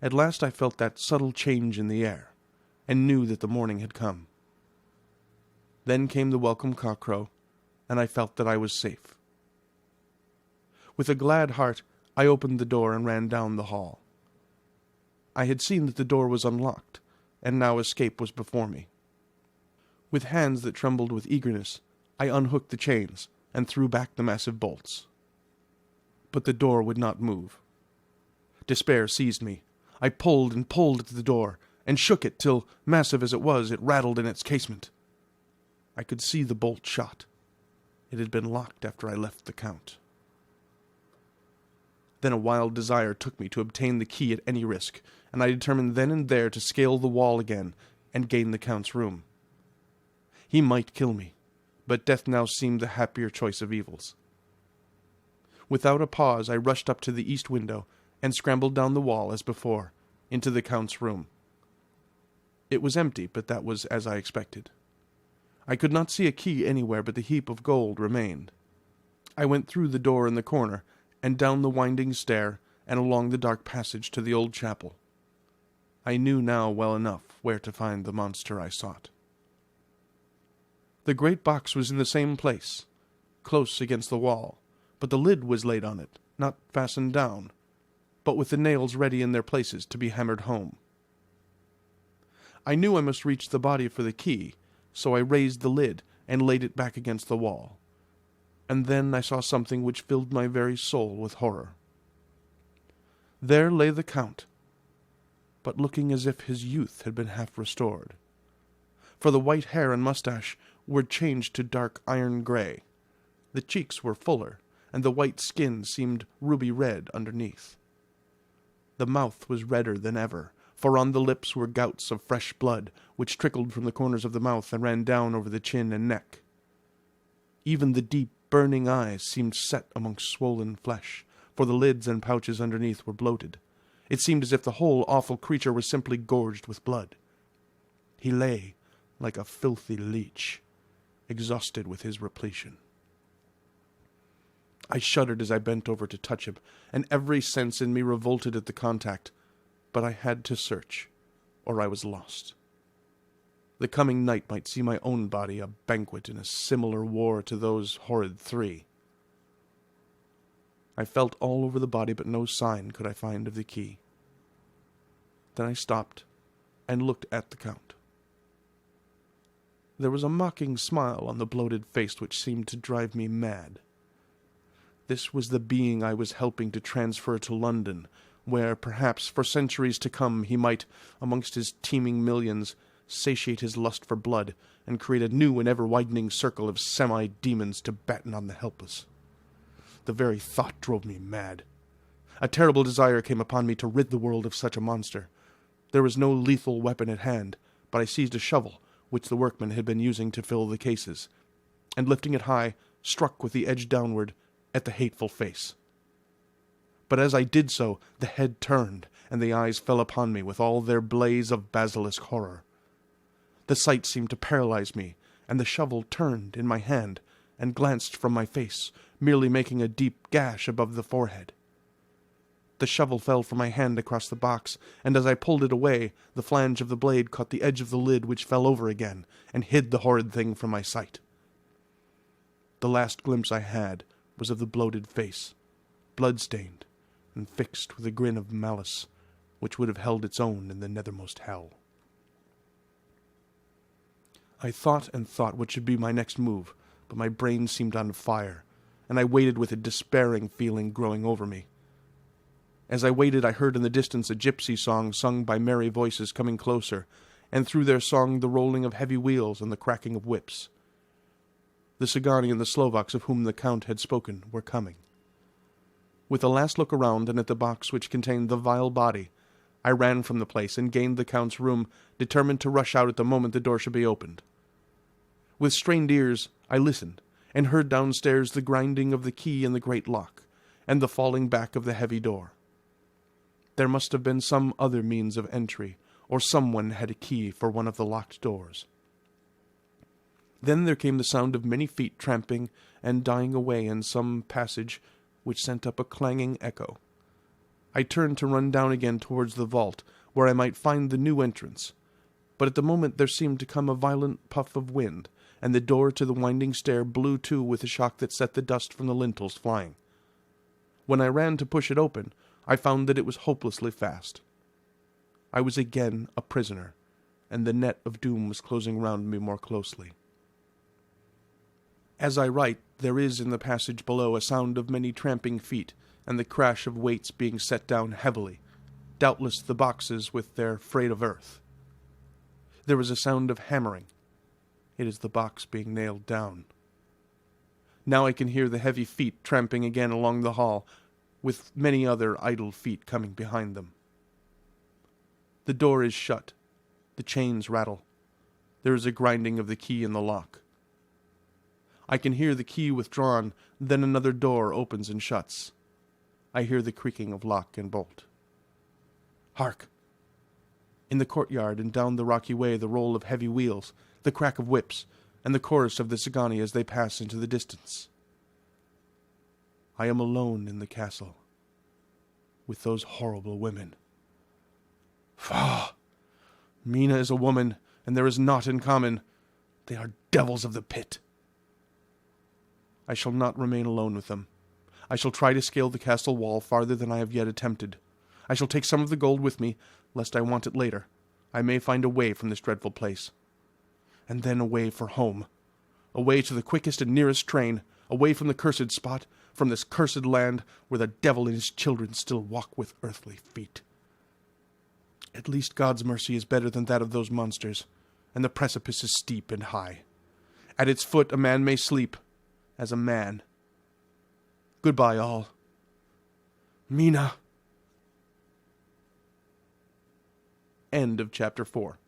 At last I felt that subtle change in the air, and knew that the morning had come. Then came the welcome cockcrow, and I felt that I was safe. With a glad heart, I opened the door and ran down the hall. I had seen that the door was unlocked, and now escape was before me. With hands that trembled with eagerness, I unhooked the chains and threw back the massive bolts. But the door would not move. Despair seized me. I pulled and pulled at the door, and shook it till, massive as it was, it rattled in its casement. I could see the bolt shot. It had been locked after I left the Count. Then a wild desire took me to obtain the key at any risk, and I determined then and there to scale the wall again and gain the Count's room. He might kill me, but death now seemed the happier choice of evils. Without a pause, I rushed up to the east window and scrambled down the wall as before, into the Count's room. It was empty, but that was as I expected. I could not see a key anywhere, but the heap of gold remained. I went through the door in the corner, and down the winding stair, and along the dark passage to the old chapel. I knew now well enough where to find the monster I sought. The great box was in the same place, close against the wall, but the lid was laid on it, not fastened down, but with the nails ready in their places to be hammered home. I knew I must reach the body for the key, so I raised the lid and laid it back against the wall. And then I saw something which filled my very soul with horror. There lay the Count, but looking as if his youth had been half restored. For the white hair and mustache were changed to dark iron grey. The cheeks were fuller, and the white skin seemed ruby red underneath. The mouth was redder than ever, for on the lips were gouts of fresh blood, which trickled from the corners of the mouth and ran down over the chin and neck. Even the deep, burning eyes seemed set amongst swollen flesh, for the lids and pouches underneath were bloated. It seemed as if the whole awful creature was simply gorged with blood. He lay like a filthy leech, exhausted with his repletion. I shuddered as I bent over to touch him, and every sense in me revolted at the contact, but I had to search, or I was lost. The coming night might see my own body a banquet in a similar war to those horrid three. I felt all over the body, but no sign could I find of the key. Then I stopped and looked at the Count. There was a mocking smile on the bloated face which seemed to drive me mad. This was the being I was helping to transfer to London, where, perhaps, for centuries to come, he might, amongst his teeming millions, satiate his lust for blood, and create a new and ever-widening circle of semi-demons to batten on the helpless. The very thought drove me mad. A terrible desire came upon me to rid the world of such a monster. There was no lethal weapon at hand, but I seized a shovel, which the workmen had been using to fill the cases, and lifting it high, struck with the edge downward at the hateful face. But as I did so, the head turned, and the eyes fell upon me with all their blaze of basilisk horror. The sight seemed to paralyze me, and the shovel turned in my hand and glanced from my face, merely making a deep gash above the forehead. The shovel fell from my hand across the box, and as I pulled it away, the flange of the blade caught the edge of the lid, which fell over again, and hid the horrid thing from my sight. The last glimpse I had was of the bloated face, blood-stained, and fixed with a grin of malice, which would have held its own in the nethermost hell. I thought and thought what should be my next move, but my brain seemed on fire, and I waited with a despairing feeling growing over me. As I waited, I heard in the distance a gypsy song sung by merry voices coming closer, and through their song the rolling of heavy wheels and the cracking of whips. The Cigani and the Slovaks of whom the Count had spoken were coming. With a last look around and at the box which contained the vile body, I ran from the place and gained the Count's room, determined to rush out at the moment the door should be opened. With strained ears I listened, and heard downstairs the grinding of the key in the great lock, and the falling back of the heavy door. There must have been some other means of entry, or someone had a key for one of the locked doors. Then there came the sound of many feet tramping and dying away in some passage which sent up a clanging echo. I turned to run down again towards the vault, where I might find the new entrance. But at the moment there seemed to come a violent puff of wind, and the door to the winding stair blew to with a shock that set the dust from the lintels flying. When I ran to push it open, I found that it was hopelessly fast. I was again a prisoner, and the net of doom was closing round me more closely. As I write, there is in the passage below a sound of many tramping feet, and the crash of weights being set down heavily, doubtless the boxes with their freight of earth. There is a sound of hammering. It is the box being nailed down. Now I can hear the heavy feet tramping again along the hall, with many other idle feet coming behind them. The door is shut. The chains rattle. There is a grinding of the key in the lock. I can hear the key withdrawn, then another door opens and shuts. I hear the creaking of lock and bolt. Hark! In the courtyard and down the rocky way the roll of heavy wheels, the crack of whips, and the chorus of the Sagani as they pass into the distance. I am alone in the castle, with those horrible women. Faugh! Mina is a woman, and there is naught in common. They are devils of the pit. I shall not remain alone with them. I shall try to scale the castle wall farther than I have yet attempted. I shall take some of the gold with me, lest I want it later. I may find a way from this dreadful place. And then away for home. Away to the quickest and nearest train. Away from the cursed spot, from this cursed land, where the devil and his children still walk with earthly feet. At least God's mercy is better than that of those monsters, and the precipice is steep and high. At its foot a man may sleep, as a man. Goodbye, all. Mina. End of chapter 4.